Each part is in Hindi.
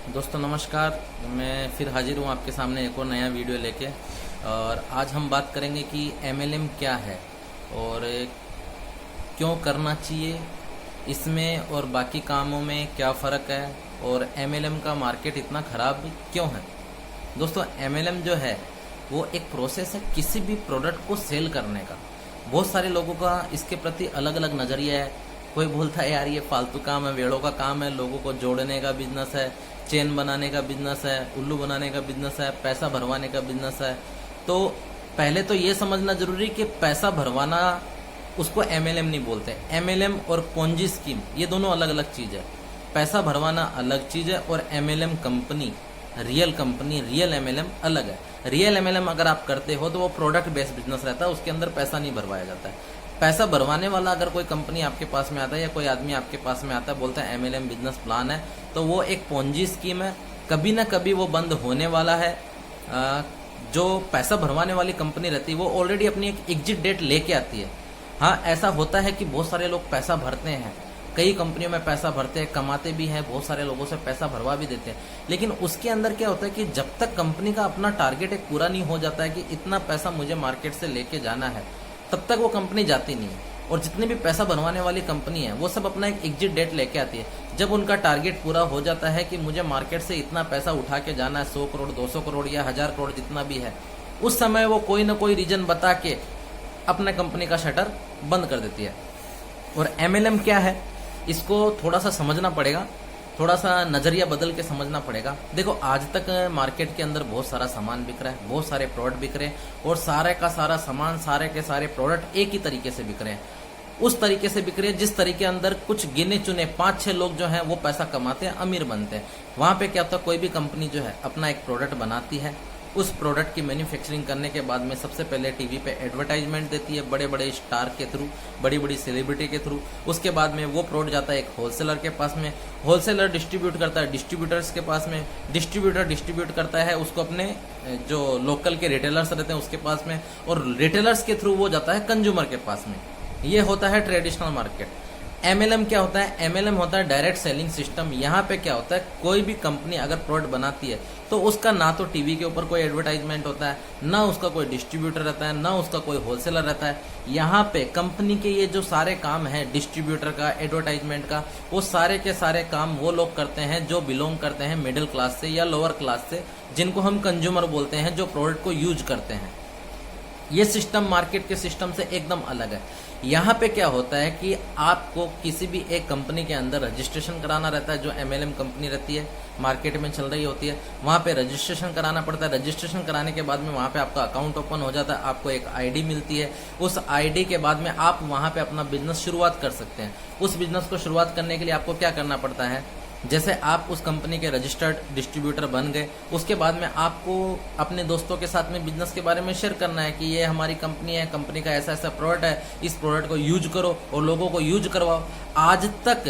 दोस्तों नमस्कार। मैं फिर हाजिर हूँ आपके सामने एक और नया वीडियो लेके। और आज हम बात करेंगे कि एमएलएम क्या है और क्यों करना चाहिए, इसमें और बाकी कामों में क्या फ़र्क है और एमएलएम का मार्केट इतना ख़राब क्यों है। दोस्तों एमएलएम जो है वो एक प्रोसेस है किसी भी प्रोडक्ट को सेल करने का। बहुत सारे लोगों का इसके प्रति अलग अलग नज़रिया है। कोई बोलता है यार ये फालतू काम है, वेड़ों का काम है, लोगों को जोड़ने का बिजनेस है, चेन बनाने का बिजनेस है, उल्लू बनाने का बिजनेस है, पैसा भरवाने का बिजनेस है। तो पहले तो ये समझना जरूरी कि पैसा भरवाना उसको एमएलएम नहीं बोलते। एमएलएम और पोंजी स्कीम ये दोनों अलग अलग चीज़ है। पैसा भरवाना अलग चीज़ है और एमएलएम कंपनी, रियल एमएलएम अलग है। रियल एमएलएम अगर आप करते हो तो वो प्रोडक्ट बेस्ड बिजनेस रहता है, उसके अंदर पैसा नहीं भरवाया जाता है। पैसा भरवाने वाला अगर कोई कंपनी आपके पास में आता है या कोई आदमी आपके पास में आता है, बोलता है एमएलएम बिजनेस प्लान है, तो वो एक पोंजी स्कीम है। कभी ना कभी वो बंद होने वाला है। जो पैसा भरवाने वाली कंपनी रहती है वो ऑलरेडी अपनी एक एग्जिट डेट लेके आती है। हाँ, ऐसा होता है कि बहुत सारे लोग पैसा भरते हैं, कई कंपनियों में पैसा भरते हैं, कमाते भी हैं, बहुत सारे लोगों से पैसा भरवा भी देते हैं। लेकिन उसके अंदर क्या होता है कि जब तक कंपनी का अपना टारगेट एक पूरा नहीं हो जाता है कि इतना पैसा मुझे मार्केट से लेके जाना है, तब तक वो कंपनी जाती नहीं है। और जितनी भी पैसा बनवाने वाली कंपनी है वो सब अपना एक एग्जिट डेट लेके आती है। जब उनका टारगेट पूरा हो जाता है कि मुझे मार्केट से इतना पैसा उठा के जाना है, 100 करोड़ 200 करोड़ या 1000 करोड़ जितना भी है, उस समय वो कोई ना कोई रीजन बता के अपने कंपनी का शटर बंद कर देती है। और एमएलएम क्या है इसको थोड़ा सा समझना पड़ेगा, थोड़ा सा नज़रिया बदल के समझना पड़ेगा। देखो आज तक मार्केट के अंदर बहुत सारा सामान बिक रहा है, बहुत सारे प्रोडक्ट बिक रहे हैं और सारे का सारा सामान, सारे के सारे प्रोडक्ट एक ही तरीके से बिक रहे हैं। उस तरीके से बिक रहे हैं जिस तरीके अंदर कुछ गिने चुने 5-6 लोग जो हैं वो पैसा कमाते हैं, अमीर बनते हैं। वहाँ पे क्या होता है, कोई भी कंपनी जो है अपना एक प्रोडक्ट बनाती है, उस प्रोडक्ट की मैन्युफैक्चरिंग करने के बाद में सबसे पहले टीवी पे एडवर्टाइजमेंट देती है, बड़े बड़े स्टार के थ्रू, बड़ी बड़ी सेलिब्रिटी के थ्रू। उसके बाद में वो प्रोडक्ट जाता है एक होलसेलर के पास में, होलसेलर डिस्ट्रीब्यूट करता है डिस्ट्रीब्यूटर्स के पास में, डिस्ट्रीब्यूटर डिस्ट्रीब्यूट करता है उसको अपने जो लोकल के रिटेलर्स रहते हैं उसके पास में, और रिटेलर्स के थ्रू वो जाता है कंज्यूमर के पास में। ये होता है ट्रेडिशनल मार्केट। एमएलएम क्या होता है? एमएलएम होता है डायरेक्ट सेलिंग सिस्टम। यहाँ पे क्या होता है, कोई भी कंपनी अगर प्रोडक्ट बनाती है तो उसका ना तो टीवी के ऊपर कोई एडवर्टाइजमेंट होता है, ना उसका कोई डिस्ट्रीब्यूटर रहता है, ना उसका कोई होलसेलर रहता है। यहाँ पे कंपनी के ये जो सारे काम है डिस्ट्रीब्यूटर का, एडवर्टाइजमेंट का, वो सारे के सारे काम वो लोग करते हैं जो बिलोंग करते हैं मिडिल क्लास से या लोअर क्लास से, जिनको हम कंज्यूमर बोलते हैं, जो प्रोडक्ट को यूज करते हैं। ये सिस्टम मार्केट के सिस्टम से एकदम अलग है। यहाँ पे क्या होता है कि आपको किसी भी एक कंपनी के अंदर रजिस्ट्रेशन कराना रहता है। जो एमएलएम कंपनी रहती है मार्केट में चल रही होती है, वहाँ पे रजिस्ट्रेशन कराना पड़ता है। रजिस्ट्रेशन कराने के बाद में वहाँ पे आपका अकाउंट ओपन हो जाता है, आपको एक आईडी मिलती है। उस आईडी के बाद में आप वहाँ पे अपना बिजनेस शुरुआत कर सकते हैं। उस बिजनेस को शुरुआत करने के लिए आपको क्या करना पड़ता है, जैसे आप उस कंपनी के रजिस्टर्ड डिस्ट्रीब्यूटर बन गए, उसके बाद में आपको अपने दोस्तों के साथ में बिजनेस के बारे में शेयर करना है कि ये हमारी कंपनी है, कंपनी का ऐसा ऐसा प्रोडक्ट है, इस प्रोडक्ट को यूज करो और लोगों को यूज करवाओ। आज तक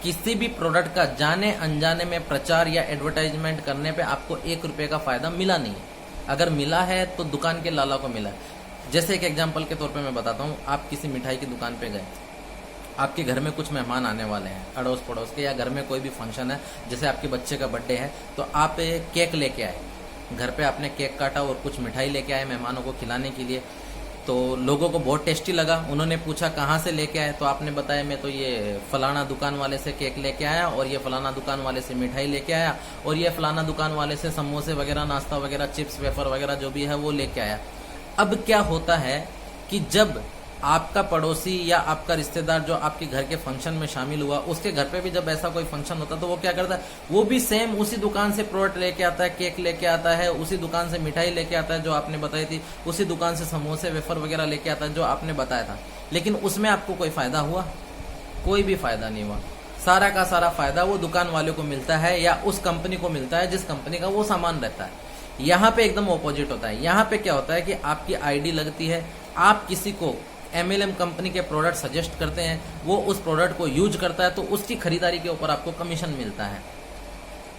किसी भी प्रोडक्ट का जाने अनजाने में प्रचार या एडवर्टाइजमेंट करने पे आपको 1 रुपये का फायदा मिला नहीं है। अगर मिला है तो दुकान के लाला को मिला है। जैसे एक एग्जाम्पल के तौर पर मैं बताता हूँ, आप किसी मिठाई की दुकान पे गए, आपके घर में कुछ मेहमान आने वाले हैं अड़ोस पड़ोस के, या घर में कोई भी फंक्शन है, जैसे आपके बच्चे का बर्थडे है, तो आप केक लेके आए, घर पे आपने केक काटा और कुछ मिठाई लेके आए मेहमानों को खिलाने के लिए। तो लोगों को बहुत टेस्टी लगा, उन्होंने पूछा कहाँ से लेके आए, तो आपने बताया मैं तो ये फलाना दुकान वाले से केक लेके आया, और ये फलाना दुकान वाले से मिठाई लेके आया, और ये फलाना दुकान वाले से समोसे वगैरह, नाश्ता वगैरह, चिप्स वेफर वगैरह जो भी है वो लेके आया। अब क्या होता है कि जब आपका पड़ोसी या आपका रिश्तेदार जो आपके घर के फंक्शन में शामिल हुआ, उसके घर पे भी जब ऐसा कोई फंक्शन होता है तो वो क्या करता है, वो भी सेम उसी दुकान से प्रोडक्ट लेके आता है, केक लेके आता है, उसी दुकान से मिठाई लेके आता है जो आपने बताई थी, उसी दुकान से समोसे वेफर वगैरह लेके आता है जो आपने बताया था। लेकिन उसमें आपको कोई फायदा हुआ? कोई भी फायदा नहीं हुआ। सारा का सारा फायदा वो दुकान वाले को मिलता है या उस कंपनी को मिलता है जिस कंपनी का वो सामान रहता है। यहाँ पे एकदम ऑपोजिट होता है। यहाँ पे क्या होता है कि आपकी आईडी लगती है, आप किसी को एमएलएम कंपनी के प्रोडक्ट सजेस्ट करते हैं, वो उस प्रोडक्ट को यूज करता है, तो उसकी खरीदारी के ऊपर आपको कमीशन मिलता है।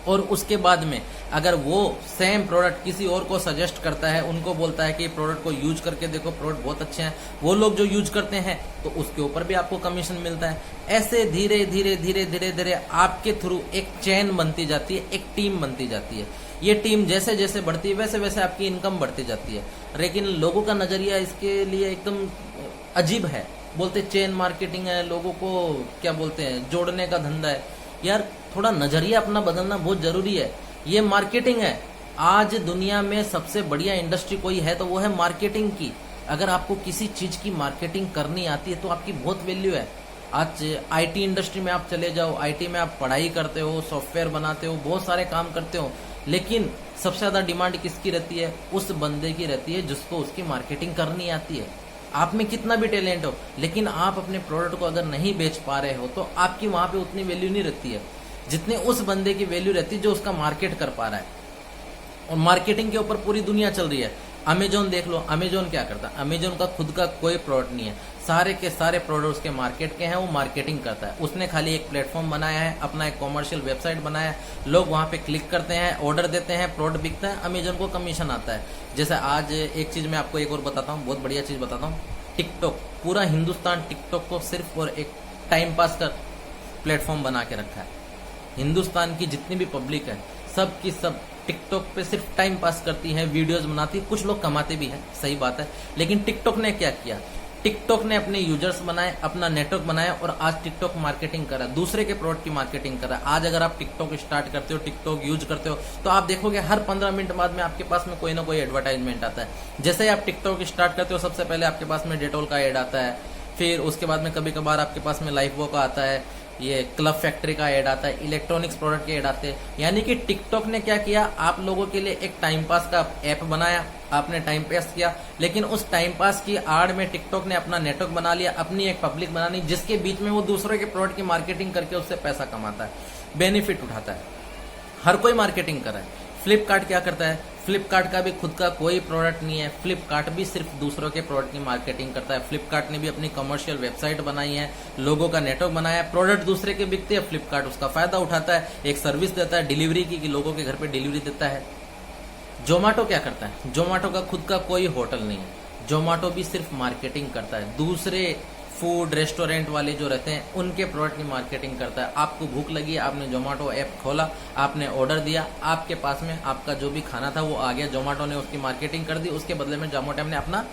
और उसके बाद में अगर वो सेम प्रोडक्ट किसी और को सजेस्ट करता है, उनको बोलता है कि प्रोडक्ट को यूज करके देखो, प्रोडक्ट बहुत अच्छे हैं, वो लोग जो यूज करते हैं तो उसके ऊपर भी आपको कमीशन मिलता है। ऐसे धीरे धीरे धीरे धीरे धीरे आपके थ्रू एक चेन बनती जाती है, एक टीम बनती जाती है। ये टीम जैसे जैसे बढ़ती है वैसे वैसे आपकी इनकम बढ़ती जाती है। लेकिन लोगों का नजरिया इसके लिए एकदम अजीब है, बोलते चेन मार्केटिंग है, लोगों को क्या बोलते हैं, जोड़ने का धंधा है। यार थोड़ा नजरिया अपना बदलना बहुत जरूरी है। ये मार्केटिंग है। आज दुनिया में सबसे बढ़िया इंडस्ट्री कोई है तो वो है मार्केटिंग की। अगर आपको किसी चीज की मार्केटिंग करनी आती है तो आपकी बहुत वैल्यू है। आज आईटी इंडस्ट्री में आप चले जाओ, आईटी में आप पढ़ाई करते हो, सॉफ्टवेयर बनाते हो, बहुत सारे काम करते हो, लेकिन सबसे ज्यादा डिमांड किसकी रहती है? उस बंदे की रहती है जिसको उसकी मार्केटिंग करनी आती है। आप में कितना भी टैलेंट हो, लेकिन आप अपने प्रोडक्ट को अगर नहीं बेच पा रहे हो तो आपकी वहां पे उतनी वैल्यू नहीं रहती है जितने उस बंदे की वैल्यू रहती है जो उसका मार्केट कर पा रहा है। और मार्केटिंग के ऊपर पूरी दुनिया चल रही है। अमेजोन देख लो, अमेजोन क्या करता है? अमेजोन का खुद का कोई प्रोडक्ट नहीं है, सारे के सारे प्रोडक्ट उसके मार्केट के हैं, वो मार्केटिंग करता है। उसने खाली एक प्लेटफॉर्म बनाया है, अपना एक कॉमर्शियल वेबसाइट बनाया है, लोग वहां पे क्लिक करते हैं, ऑर्डर देते हैं, प्रोडक्ट बिकता है, अमेजोन को कमीशन आता है। जैसे आज एक चीज मैं आपको एक और बताता हूँ, बहुत बढ़िया चीज बताता हूँ। टिकटॉक, पूरा हिंदुस्तान टिकटॉक को सिर्फ और एक टाइम पास का प्लेटफॉर्म बना के रखा है। हिंदुस्तान की जितनी भी पब्लिक है सब की सब टिकटॉक पे सिर्फ टाइम पास करती है, वीडियोस बनाती है, कुछ लोग कमाते भी हैं, सही बात है। लेकिन टिकटॉक ने क्या किया? टिकटॉक ने अपने यूजर्स बनाए, अपना नेटवर्क बनाया और आज टिकटॉक मार्केटिंग कर रहा है, दूसरे के प्रोडक्ट की मार्केटिंग कर रहा है। आज अगर आप टिकटॉक स्टार्ट करते हो, टिकटॉक यूज करते हो, तो आप देखोगे हर 15 मिनट बाद में आपके पास में कोई ना कोई एडवर्टाइजमेंट आता है। जैसे ही आप टिकटॉक स्टार्ट करते हो सबसे पहले आपके पास में डेटॉल का एड आता है, फिर उसके बाद में कभी कभार आपके पास में लाइफ वो का आता है, ये क्लब फैक्ट्री का ऐड आता है, इलेक्ट्रॉनिक्स प्रोडक्ट के ऐड आते हैं। यानी कि टिकटॉक ने क्या किया? आप लोगों के लिए एक टाइम पास का ऐप बनाया, आपने टाइम पास किया, लेकिन उस टाइम पास की आड़ में टिकटॉक ने अपना नेटवर्क बना लिया, अपनी एक पब्लिक बना ली, जिसके बीच में वो दूसरों के प्रोडक्ट की मार्केटिंग करके उससे पैसा कमाता है, बेनिफिट उठाता है। हर कोई मार्केटिंग कर रहा है। फ्लिपकार्ट क्या करता है? फ्लिपकार्ट का भी खुद का कोई प्रोडक्ट नहीं है, फ्लिपकार्ट भी सिर्फ दूसरों के प्रोडक्ट की मार्केटिंग करता है। फ्लिपकार्ट ने भी अपनी कमर्शियल वेबसाइट बनाई है, लोगों का नेटवर्क बनाया है, प्रोडक्ट दूसरे के बिकते हैं, फ्लिपकार्ट उसका फायदा उठाता है, एक सर्विस देता है डिलीवरी की, कि लोगों के घर पे डिलीवरी देता है। जोमेटो क्या करता है? जोमेटो का खुद का कोई होटल नहीं है, जोमेटो भी सिर्फ मार्केटिंग करता है, दूसरे फूड रेस्टोरेंट वाले जो रहते हैं उनके प्रोडक्ट की मार्केटिंग करता है। आपको भूख लगी, आपने जोमेटो ऐप खोला, आपने ऑर्डर दिया, आपके पास में आपका जो भी खाना था वो आ गया, जोमेटो ने उसकी मार्केटिंग कर दी, उसके बदले में जोमेटो ने अपना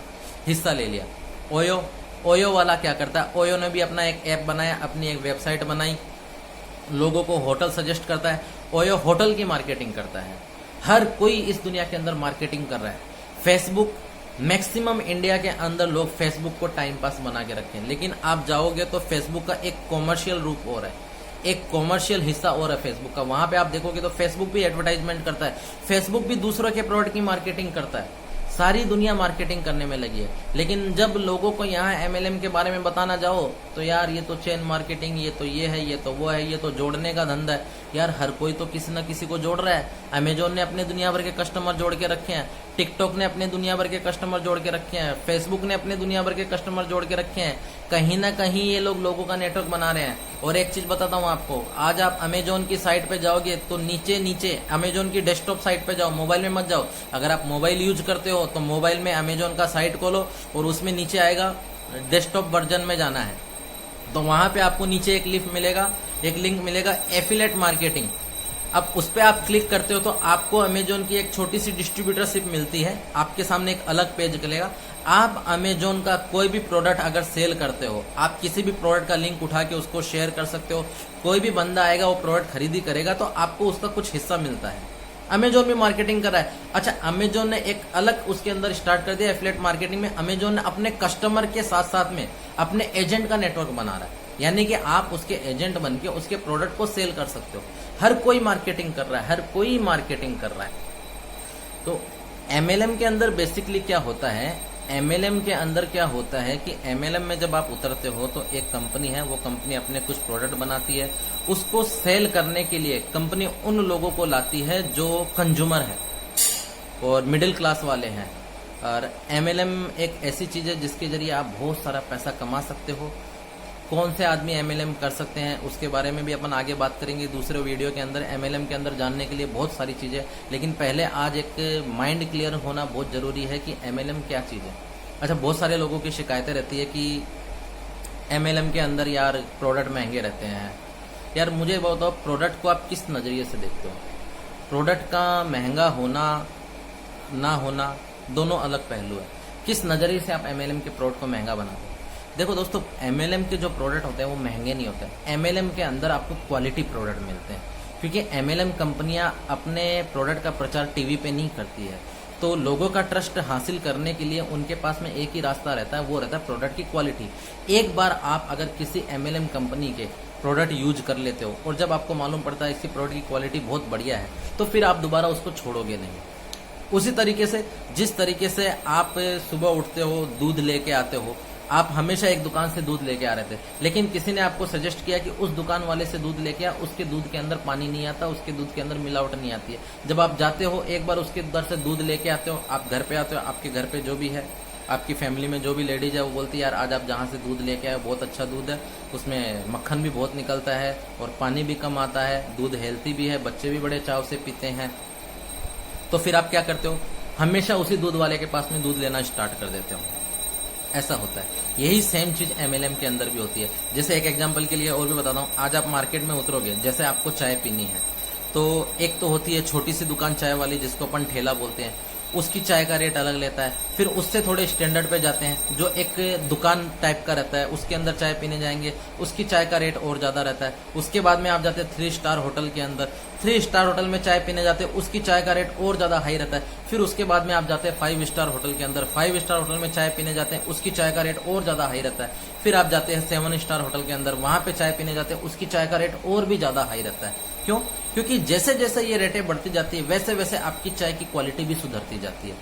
हिस्सा ले लिया। ओयो, ओयो वाला क्या करता है? ओयो ने भी अपना एक ऐप बनाया, अपनी एक वेबसाइट बनाई, लोगों को होटल सजेस्ट करता है, ओयो होटल की मार्केटिंग करता है। हर कोई इस दुनिया के अंदर मार्केटिंग कर रहा है। फेसबुक, मैक्सिमम इंडिया के अंदर लोग फेसबुक को टाइम पास बना के रखे हैं, लेकिन आप जाओगे तो फेसबुक का एक कॉमर्शियल रूप और है, एक कॉमर्शियल हिस्सा और है फेसबुक का। वहां पे आप देखोगे तो फेसबुक भी एडवर्टाइजमेंट करता है, फेसबुक भी दूसरों के प्रोडक्ट की मार्केटिंग करता है। सारी दुनिया मार्केटिंग करने में लगी है। लेकिन जब लोगों को यहाँ एमएलएम के बारे में बताना जाओ तो यार ये तो चेन मार्केटिंग, ये तो ये है, ये तो वो है, ये तो जोड़ने का धंधा है। यार हर कोई तो किसी न किसी को जोड़ रहा है। अमेजोन ने अपने दुनिया भर के कस्टमर जोड़ के रखे हैं, टिकटॉक ने अपने दुनिया भर के कस्टमर जोड़ के रखे हैं, फेसबुक ने अपने दुनिया भर के कस्टमर जोड़ के रखे हैं। कहीं ना कहीं ये लोग लोगों का नेटवर्क बना रहे हैं। और एक चीज बताता हूँ आपको, आज आप अमेजोन की साइट पे जाओगे तो नीचे नीचे अमेजोन की डेस्कटॉप साइट पे जाओ, मोबाइल में मत जाओ। अगर आप मोबाइल यूज करते हो तो मोबाइल में अमेजोन का साइट खोलो और उसमें नीचे आएगा डेस्कटॉप वर्जन में जाना है, तो वहां पे आपको नीचे एक लिंक मिलेगा एफिलेट मार्केटिंग। अब उस पर आप क्लिक करते हो तो आपको अमेजोन की एक छोटी सी डिस्ट्रीब्यूटरशिप मिलती है, आपके सामने एक अलग पेज खुलेगा। आप अमेजोन का कोई भी प्रोडक्ट अगर सेल करते हो, आप किसी भी प्रोडक्ट का लिंक उठा के उसको शेयर कर सकते हो। कोई भी बंदा आएगा वो प्रोडक्ट खरीदी करेगा तो आपको उसका कुछ हिस्सा मिलता है। अमेजोन भी मार्केटिंग कर रहा है। अच्छा, अमेजोन ने एक अलग उसके अंदर स्टार्ट कर दिया एफिलिएट मार्केटिंग में। अमेजोन ने अपने कस्टमर के साथ साथ में अपने एजेंट का नेटवर्क बना रहा है, यानी कि आप उसके एजेंट बन के उसके प्रोडक्ट को सेल कर सकते हो। हर कोई मार्केटिंग कर रहा है, हर कोई मार्केटिंग कर रहा है। तो एमएलएम के अंदर बेसिकली क्या होता है, एमएलएम के अंदर क्या होता है कि एमएलएम में जब आप उतरते हो तो एक कंपनी है, वो कंपनी अपने कुछ प्रोडक्ट बनाती है, उसको सेल करने के लिए कंपनी उन लोगों को लाती है जो कंज्यूमर है और मिडिल क्लास वाले हैं। और एमएलएम एक ऐसी चीज है जिसके जरिए आप बहुत सारा पैसा कमा सकते हो। कौन से आदमी एमएलएम कर सकते हैं उसके बारे में भी अपन आगे बात करेंगे दूसरे वीडियो के अंदर। एमएलएम के अंदर जानने के लिए बहुत सारी चीज़ें, लेकिन पहले आज एक माइंड क्लियर होना बहुत ज़रूरी है कि एमएलएम क्या चीज़ है। अच्छा, बहुत सारे लोगों की शिकायतें रहती है कि एमएलएम के अंदर यार प्रोडक्ट महंगे रहते हैं। यार मुझे बताओ, प्रोडक्ट को आप किस नज़रिए से देखते हो? प्रोडक्ट का महंगा होना ना होना दोनों अलग पहलू है। किस नज़रिए से आप एमएलएम के प्रोडक्ट को महंगा बनाते हो? देखो दोस्तों, एमएलएम के जो प्रोडक्ट होते हैं वो महंगे नहीं होते। एमएलएम के अंदर आपको क्वालिटी प्रोडक्ट मिलते हैं, क्योंकि एमएलएम कंपनियां अपने प्रोडक्ट का प्रचार टीवी पे नहीं करती है। तो लोगों का ट्रस्ट हासिल करने के लिए उनके पास में एक ही रास्ता रहता है, वो रहता है प्रोडक्ट की क्वालिटी। एक बार आप अगर किसी एमएलएम कंपनी के प्रोडक्ट यूज कर लेते हो और जब आपको मालूम पड़ता है इसकी प्रोडक्ट की क्वालिटी बहुत बढ़िया है, तो फिर आप दोबारा उसको छोड़ोगे नहीं। उसी तरीके से जिस तरीके से आप सुबह उठते हो, दूध लेके आते हो, आप हमेशा एक दुकान से दूध लेके आ रहे थे, लेकिन किसी ने आपको सजेस्ट किया कि उस दुकान वाले से दूध लेके आ, उसके दूध के अंदर पानी नहीं आता, उसके दूध के अंदर मिलावट नहीं आती है। जब आप जाते हो एक बार उसके उधर से दूध लेके आते हो, आप घर पे आते हो, आपके घर पे जो भी है, आपकी फैमिली में जो भी लेडीज है, वो बोलती है यार आज आप जहाँ से दूध लेके आए बहुत अच्छा दूध है, उसमें मक्खन भी बहुत निकलता है और पानी भी कम आता है, दूध हेल्थी भी है, बच्चे भी बड़े चाव से पीते हैं। तो फिर आप क्या करते हो? हमेशा उसी दूध वाले के पास में दूध लेना स्टार्ट कर देते हो। ऐसा होता है। यही सेम चीज एमएलएम के अंदर भी होती है। जैसे एक एग्जांपल के लिए और भी बताता हूँ, आज आप मार्केट में उतरोगे, जैसे आपको चाय पीनी है, तो एक तो होती है छोटी सी दुकान चाय वाली जिसको अपन ठेला बोलते हैं, उसकी चाय का रेट अलग लेता है। फिर उससे थोड़े स्टैंडर्ड पे जाते हैं, जो एक दुकान टाइप का रहता है, उसके अंदर चाय पीने जाएंगे, उसकी चाय का रेट और ज्यादा रहता है। उसके बाद में आप जाते हैं 3 स्टार होटल के अंदर, 3 स्टार होटल में चाय पीने जाते हैं, उसकी चाय का रेट और ज्यादा हाई रहता है। फिर उसके बाद में आप जाते हैं 5 स्टार होटल के अंदर, 5 स्टार होटल में चाय पीने जाते हैं, उसकी चाय का रेट और ज्यादा हाई रहता है। फिर आप जाते हैं 7 स्टार होटल के अंदर, वहां पे चाय पीने जाते हैं, उसकी चाय का रेट और भी ज्यादा हाई रहता है। क्यों? क्योंकि जैसे जैसे ये रेटें बढ़ती जाती है, वैसे वैसे आपकी चाय की क्वालिटी भी सुधरती जाती है।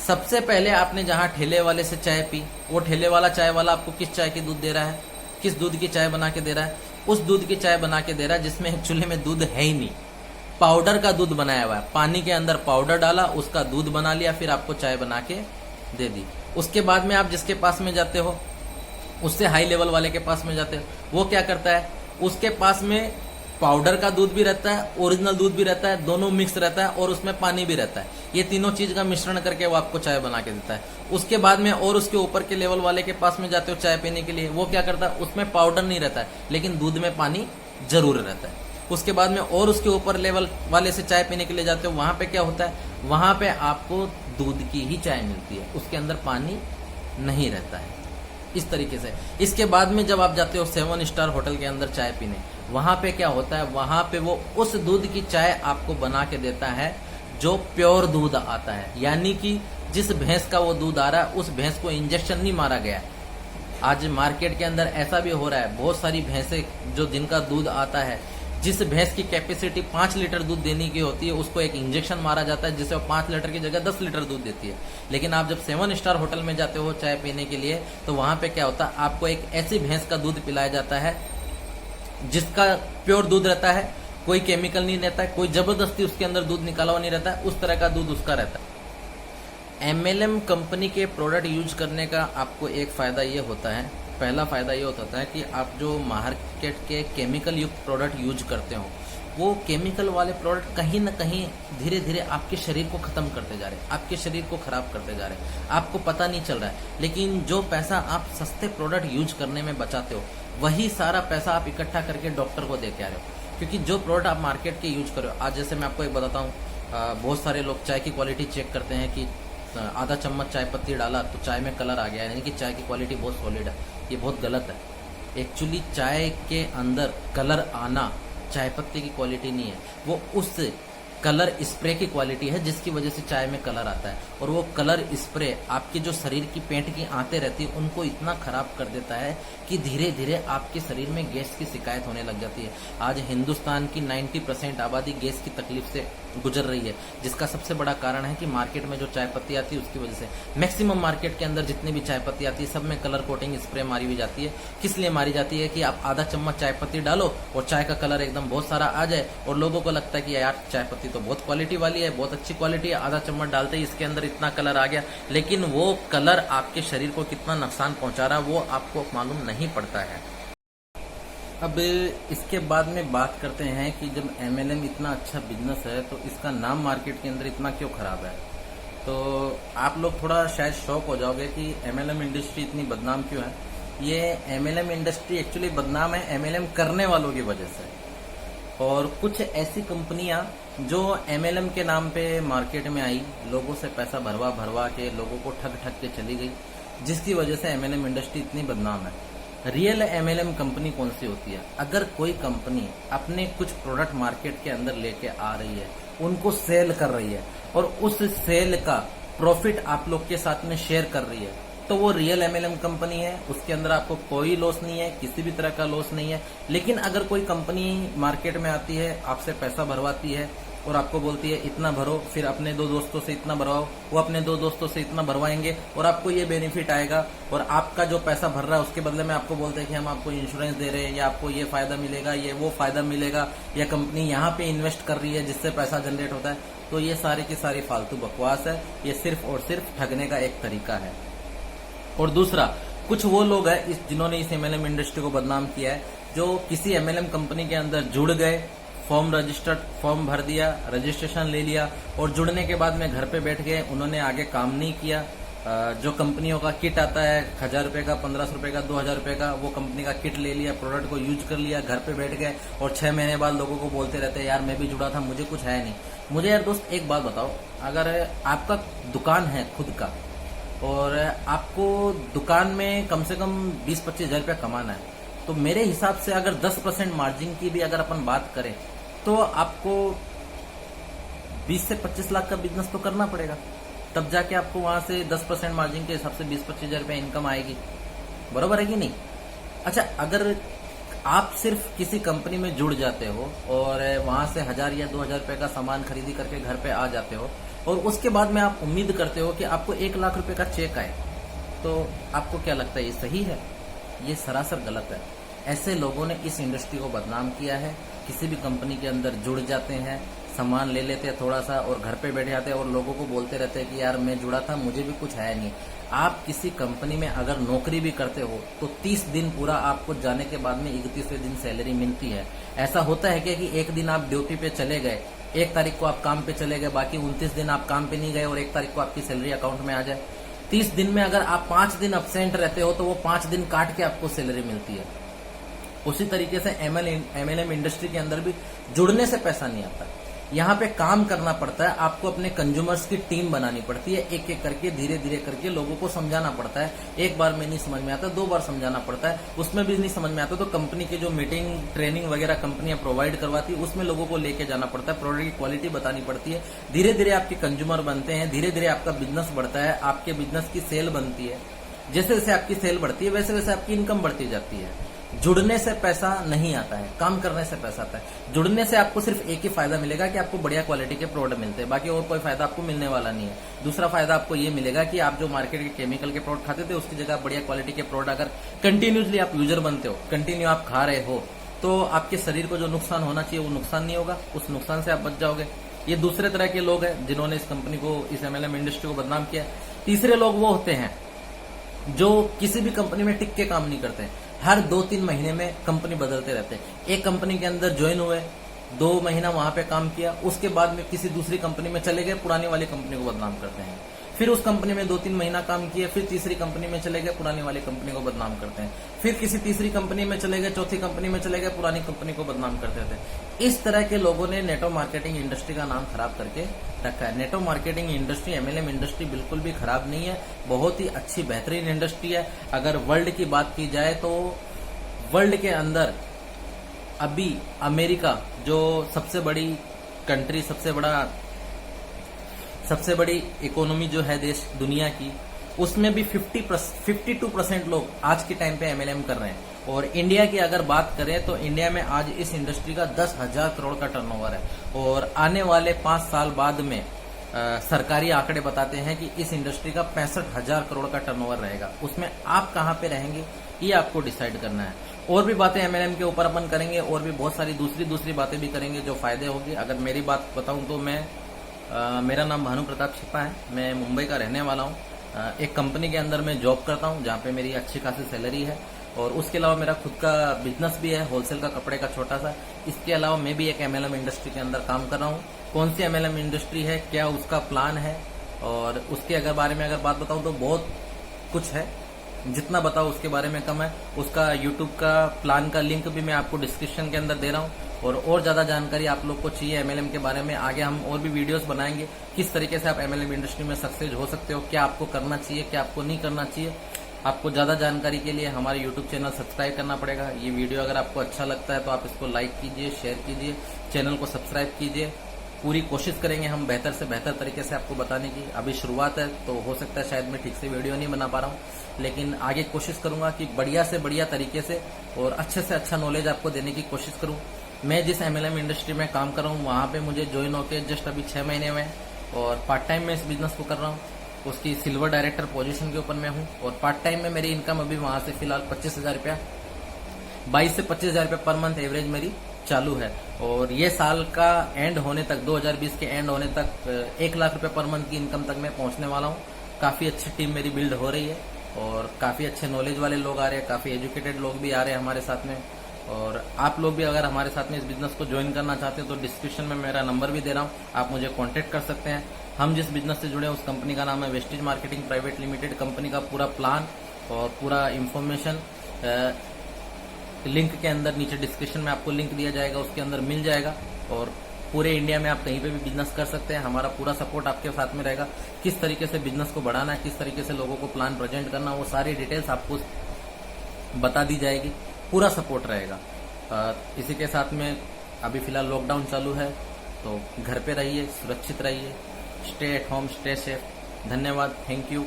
सबसे पहले आपने जहां ठेले वाले से चाय पी, वो ठेले वाला चाय वाला आपको किस चाय की दूध दे रहा है? किस दूध की चाय बना के दे रहा है? उस दूध की चाय बना के दे रहा है जिसमें एक्चुअली में दूध है ही नहीं, पाउडर का दूध बनाया हुआ है। पानी के अंदर पाउडर डाला, उसका दूध बना लिया, फिर आपको चाय बना के दे दी। उसके बाद में आप जिसके पास में जाते हो, उससे हाई लेवल वाले के पास में जाते हो, वो क्या करता है? उसके पास में पाउडर का दूध भी रहता है, ओरिजिनल दूध भी रहता है, दोनों मिक्स रहता है और उसमें पानी भी रहता है। ये तीनों चीज का मिश्रण करके वो आपको चाय बना के देता है। उसके बाद में और उसके ऊपर के लेवल वाले के पास में जाते हो चाय पीने के लिए, वो क्या करता है? उसमें पाउडर नहीं रहता है, लेकिन दूध में पानी जरूर रहता है। उसके बाद में और उसके ऊपर लेवल वाले से चाय पीने के लिए जाते हो, वहां पे क्या होता है? वहां पे आपको दूध की ही चाय मिलती है, उसके अंदर पानी नहीं रहता है। इस तरीके से इसके बाद में जब आप जाते हो 7 स्टार होटल के अंदर चाय पीने, वहां पे क्या होता है? वहां पे वो उस दूध की चाय आपको बना के देता है जो प्योर दूध आता है, यानी कि जिस भैंस का वो दूध आ रहा है उस भैंस को इंजेक्शन नहीं मारा गया। आज मार्केट के अंदर ऐसा भी हो रहा है, बहुत सारी भैंसें जो जिनका दूध आता है, जिस भैंस की कैपेसिटी 5 लीटर दूध देने की होती है, उसको एक इंजेक्शन मारा जाता है जिससे वो 5 लीटर की जगह 10 लीटर दूध देती है। लेकिन आप जब 7 स्टार होटल में जाते हो चाय पीने के लिए, तो वहां पे क्या होता है? आपको एक ऐसी भैंस का दूध पिलाया जाता है जिसका प्योर दूध रहता है, कोई केमिकल नहीं रहता है, कोई जबरदस्ती उसके अंदर दूध निकाला हुआ नहीं रहता है, उस तरह का दूध उसका रहता है। एमएलएम कंपनी के प्रोडक्ट यूज करने का आपको एक फायदा ये होता है, पहला फायदा ये होता है कि आप जो मार्केट के केमिकल युक्त प्रोडक्ट यूज करते हो, वो केमिकल वाले प्रोडक्ट कहीं ना कहीं धीरे धीरे आपके शरीर को खत्म करते जा रहे हैं, आपके शरीर को खराब करते जा रहे हैं, आपको पता नहीं चल रहा है। लेकिन जो पैसा आप सस्ते प्रोडक्ट यूज करने में बचाते हो, वही सारा पैसा आप इकट्ठा करके डॉक्टर को दे के आ रहे हो। क्योंकि जो प्रोडक्ट आप मार्केट के यूज कर रहे हो, आज जैसे मैं आपको एक बताता हूँ, बहुत सारे लोग चाय की क्वालिटी चेक करते हैं कि आधा चम्मच चाय पत्ती डाला तो चाय में कलर आ गया, यानी कि चाय की क्वालिटी बहुत सॉलिड है। ये बहुत गलत है। एक्चुअली चाय के अंदर कलर आना चाय पत्ती की क्वालिटी नहीं है, वो उस कलर स्प्रे की क्वालिटी है जिसकी वजह से चाय में कलर आता है। और वो कलर स्प्रे आपके जो शरीर की पेट की आंतें रहती है उनको इतना खराब कर देता है कि धीरे धीरे आपके शरीर में गैस की शिकायत होने लग जाती है। आज हिंदुस्तान की 90% आबादी गैस की तकलीफ से गुजर रही है, जिसका सबसे बड़ा कारण है कि मार्केट में जो चाय पत्ती आती है उसकी वजह से। मैक्सिमम मार्केट के अंदर जितनी भी चाय पत्ती आती है सब में कलर कोटिंग स्प्रे मारी हुई जाती है। किस लिए मारी जाती है? कि आप आधा चम्मच चाय पत्ती डालो और चाय का कलर एकदम बहुत सारा आ जाए, और लोगों को लगता है कि यार चाय पत्ती तो बहुत क्वालिटी वाली है, बहुत अच्छी क्वालिटी है, आधा चम्मच डालते ही इसके अंदर इतना कलर आ गया। लेकिन वो कलर आपके शरीर को कितना नुकसान पहुंचा रहा है वो आपको मालूम नहीं पड़ता है। अब इसके बाद में बात करते हैं कि जब एमएलएम इतना अच्छा बिजनेस है तो इसका नाम मार्केट के अंदर इतना क्यों खराब है। तो आप लोग थोड़ा शायद शॉक हो जाओगे कि एमएलएम इंडस्ट्री इतनी बदनाम क्यों है। ये एमएलएम इंडस्ट्री एक्चुअली बदनाम है एमएलएम करने वालों की वजह से, और कुछ ऐसी कंपनियां जो एमएलएम के नाम पे मार्केट में आई, लोगों से पैसा भरवा भरवा के लोगों को ठग ठग के चली गई, जिसकी वजह से एमएलएम इंडस्ट्री इतनी बदनाम है। रियल एमएलएम कंपनी कौन सी होती है? अगर कोई कंपनी अपने कुछ प्रोडक्ट मार्केट के अंदर लेके आ रही है, उनको सेल कर रही है और उस सेल का प्रॉफिट आप लोग के साथ में शेयर कर रही है, तो वो रियल एमएलएम कंपनी है। उसके अंदर आपको कोई लॉस नहीं है, किसी भी तरह का लॉस नहीं है। लेकिन अगर कोई कंपनी मार्केट में आती है, आपसे पैसा भरवाती है और आपको बोलती है इतना भरो, फिर अपने 2 दोस्तों से इतना भरवाओ, वो अपने 2 दोस्तों से इतना भरवाएंगे और आपको ये बेनिफिट आएगा, और आपका जो पैसा भर रहा है उसके बदले में आपको बोलते हैं कि हम आपको इंश्योरेंस दे रहे हैं, या आपको ये फायदा मिलेगा, ये वो फायदा मिलेगा, या कंपनी यहाँ पे इन्वेस्ट कर रही है जिससे पैसा जनरेट होता है। तो ये सारी की सारी फालतू बकवास है। ये सिर्फ और सिर्फ ठगने का एक तरीका है। और दूसरा, कुछ वो लोग हैं जिन्होंने इस एमएलएम इंडस्ट्री को बदनाम किया है, जो किसी एमएलएम कंपनी के अंदर जुड़ गए, फॉर्म भर दिया, रजिस्ट्रेशन ले लिया और जुड़ने के बाद में घर पे बैठ गए, उन्होंने आगे काम नहीं किया। जो कंपनियों का किट आता है 1000 रुपए का, 1500 रुपए का, 2000 रुपए का, वो कंपनी का किट ले लिया, प्रोडक्ट को यूज कर लिया, घर पे बैठ गए और 6 महीने बाद लोगों को बोलते रहते हैं यार मैं भी जुड़ा था, मुझे कुछ है नहीं। मुझे यार दोस्त एक बात बताओ, अगर आपका दुकान है खुद का और आपको दुकान में कम से कम 20-25 हजार रुपया कमाना है, तो मेरे हिसाब से अगर 10% मार्जिन की भी अगर अपन बात करें तो आपको 20 से 25 लाख का बिजनेस तो करना पड़ेगा, तब जाके आपको वहां से 10% मार्जिन के हिसाब से 20-25 हजार रुपया इनकम आएगी। बरोबर है कि नहीं? अच्छा, अगर आप सिर्फ किसी कंपनी में जुड़ जाते हो और वहां से 1000 या 2000 रुपए का सामान खरीदी करके घर पे आ जाते हो और उसके बाद में आप उम्मीद करते हो कि आपको 1 लाख रुपए का चेक आए, तो आपको क्या लगता है ये सही है? ये सरासर गलत है। ऐसे लोगों ने इस इंडस्ट्री को बदनाम किया है। किसी भी कंपनी के अंदर जुड़ जाते हैं, सामान ले लेते हैं थोड़ा सा और घर पे बैठ जाते हैं और लोगों को बोलते रहते हैं कि यार मैं जुड़ा था, मुझे भी कुछ है नहीं। आप किसी कंपनी में अगर नौकरी भी करते हो तो 30 दिन पूरा आपको जाने के बाद में 31वें दिन सैलरी मिलती है। ऐसा होता है क्या कि एक दिन आप ड्यूटी पे चले गए, 1 तारीख को आप काम पे चले गए, बाकी 29 दिन आप काम पे नहीं गए और 1 तारीख को आपकी सैलरी अकाउंट में आ जाए? 30 दिन में अगर आप 5 दिन अब्सेंट रहते हो तो वो 5 दिन काट के आपको सैलरी मिलती है। उसी तरीके से एमएलएम इंडस्ट्री के अंदर भी जुड़ने से पैसा नहीं आता। यहाँ पे काम करना पड़ता है, आपको अपने कंज्यूमर्स की टीम बनानी पड़ती है, एक एक करके धीरे धीरे करके लोगों को समझाना पड़ता है। एक बार में नहीं समझ में आता, 2 बार समझाना पड़ता है, उसमें भी नहीं समझ में आता तो कंपनी की जो मीटिंग ट्रेनिंग वगैरह कंपनियां प्रोवाइड करवाती है उसमें लोगों को लेके जाना पड़ता है, प्रोडक्ट की क्वालिटी बतानी पड़ती है। धीरे धीरे आपके कंज्यूमर बनते हैं, धीरे धीरे आपका बिजनेस बढ़ता है, आपके बिजनेस की सेल बनती है। जैसे जैसे आपकी सेल बढ़ती है वैसे वैसे आपकी इनकम बढ़ती जाती है। जुड़ने से पैसा नहीं आता है, काम करने से पैसा आता है। जुड़ने से आपको सिर्फ एक ही फायदा मिलेगा कि आपको बढ़िया क्वालिटी के प्रोडक्ट मिलते हैं, बाकी और कोई फायदा आपको मिलने वाला नहीं है। दूसरा फायदा आपको ये मिलेगा कि आप जो मार्केट के केमिकल के प्रोडक्ट खाते थे उसकी जगह बढ़िया क्वालिटी के प्रोडक्ट अगर कंटिन्यूसली आप यूजर बनते हो, कंटिन्यू आप खा रहे हो, तो आपके शरीर को जो नुकसान होना चाहिए वो नुकसान नहीं होगा, उस नुकसान से आप बच जाओगे। ये दूसरे तरह के लोग हैं जिन्होंने इस कंपनी को, इस एमएलएम इंडस्ट्री को बदनाम किया। तीसरे लोग वो होते हैं जो किसी भी कंपनी में टिक के काम नहीं करते हैं, हर 2-3 महीने में कंपनी बदलते रहते हैं। एक कंपनी के अंदर ज्वाइन हुए, 2 महीना वहां पे काम किया, उसके बाद में किसी दूसरी कंपनी में चले गए, पुरानी वाली कंपनी को बदनाम करते हैं। फिर उस कंपनी में 2-3 महीना काम किया, फिर तीसरी कंपनी में चले गए, पुरानी वाली कंपनी को बदनाम करते हैं। फिर किसी तीसरी कंपनी में चले गए, चौथी कंपनी में चले गए, पुरानी कंपनी को बदनाम करते थे। इस तरह के लोगों ने नेटवर्क मार्केटिंग इंडस्ट्री का नाम खराब करके रखा है। Network marketing industry, MLM industry बिल्कुल भी खराब नहीं है, बहुत ही अच्छी बेहतरीन इंडस्ट्री है। अगर वर्ल्ड की बात की जाए तो वर्ल्ड के अंदर अभी अमेरिका जो सबसे बड़ी कंट्री, सबसे बड़ी इकोनॉमी जो है देश दुनिया की, उसमें भी 52% लोग आज के टाइम पे एमएलएम कर रहे हैं। और इंडिया की अगर बात करें तो इंडिया में आज इस इंडस्ट्री का 10,000 करोड़ का टर्नओवर है और आने वाले 5 साल बाद में सरकारी आंकड़े बताते हैं कि इस इंडस्ट्री का 65,000 करोड़ का टर्नओवर रहेगा। उसमें आप कहां पे रहेंगे ये आपको डिसाइड करना है। और भी बातें एमएलएम के ऊपर अपन करेंगे और भी बहुत सारी दूसरी बातें भी करेंगे जो फायदे होगी। अगर मेरी बात बताऊं तो मेरा नाम भानु प्रताप छिपा है, मैं मुंबई का रहने वाला हूं। एक कंपनी के अंदर मैं जॉब करता हूं जहां पे मेरी अच्छी खासी सैलरी है और उसके अलावा मेरा खुद का बिजनेस भी है, होलसेल का कपड़े का छोटा सा। इसके अलावा मैं भी एक MLM इंडस्ट्री के अंदर काम कर रहा हूँ। कौन सी MLM इंडस्ट्री है, क्या उसका प्लान है और उसके अगर बारे में अगर बात बताऊं तो बहुत कुछ है, जितना बताओ उसके बारे में कम है। उसका यूट्यूब का प्लान का लिंक भी मैं आपको डिस्क्रिप्शन के अंदर दे रहा हूँ। और ज्यादा जानकारी आप लोग को चाहिए MLM के बारे में, आगे हम और भी वीडियोस बनाएंगे किस तरीके से आप MLM इंडस्ट्री में सक्सेस हो सकते हो, क्या आपको करना चाहिए, क्या आपको नहीं करना चाहिए। आपको ज्यादा जानकारी के लिए हमारे YouTube चैनल सब्सक्राइब करना पड़ेगा। ये वीडियो अगर आपको अच्छा लगता है तो आप इसको लाइक कीजिए, शेयर कीजिए, चैनल को सब्सक्राइब कीजिए। पूरी कोशिश करेंगे हम बेहतर से बेहतर तरीके से आपको बताने की। अभी शुरुआत है तो हो सकता है शायद मैं ठीक से वीडियो नहीं बना पा रहा हूँ, लेकिन आगे कोशिश करूंगा कि बढ़िया से बढ़िया तरीके से और अच्छे से अच्छा नॉलेज आपको देने की कोशिश करूं। मैं जिस MLM इंडस्ट्री में काम कर रहा हूँ वहां पे मुझे ज्वाइन होके जस्ट अभी 6 महीने में, और पार्ट टाइम में इस बिजनेस को कर रहा हूँ। उसकी सिल्वर डायरेक्टर पोजीशन के ऊपर मैं हूँ और पार्ट टाइम में मेरी इनकम अभी वहां से फिलहाल 25,000 रुपया, 22 से 25,000 रुपया पर मंथ एवरेज मेरी चालू है। और ये साल का एंड होने तक, 2020 के एंड होने तक 1 लाख रुपए पर मंथ की इनकम तक मैं पहुंचने वाला हूँ। काफी अच्छी टीम मेरी बिल्ड हो रही है और काफी अच्छे नॉलेज वाले लोग आ रहे हैं, काफी एजुकेटेड लोग भी आ रहे हैं हमारे साथ में। और आप लोग भी अगर हमारे साथ में इस बिजनेस को ज्वाइन करना चाहते हैं तो डिस्क्रिप्शन में मेरा नंबर भी दे रहा हूँ, आप मुझे कांटेक्ट कर सकते हैं। हम जिस बिजनेस से जुड़े हैं उस कंपनी का नाम है wastage marketing private limited. Company का पूरा प्लान और पूरा इंफॉर्मेशन लिंक के अंदर नीचे डिस्क्रिप्शन में आपको लिंक दिया जाएगा, उसके अंदर मिल जाएगा। और पूरे इंडिया में आप कहीं पे भी बिजनेस कर सकते हैं, हमारा पूरा सपोर्ट आपके साथ में रहेगा। किस तरीके से बिजनेस को बढ़ाना है, किस तरीके से लोगों को प्लान प्रेजेंट करना, वो सारी डिटेल्स आपको बता दी जाएगी, पूरा सपोर्ट रहेगा। इसी के साथ में अभी फिलहाल लॉकडाउन चालू है तो घर पे रहिए, सुरक्षित रहिए, stay at home, stay safe. धन्यवाद, थैंक यू।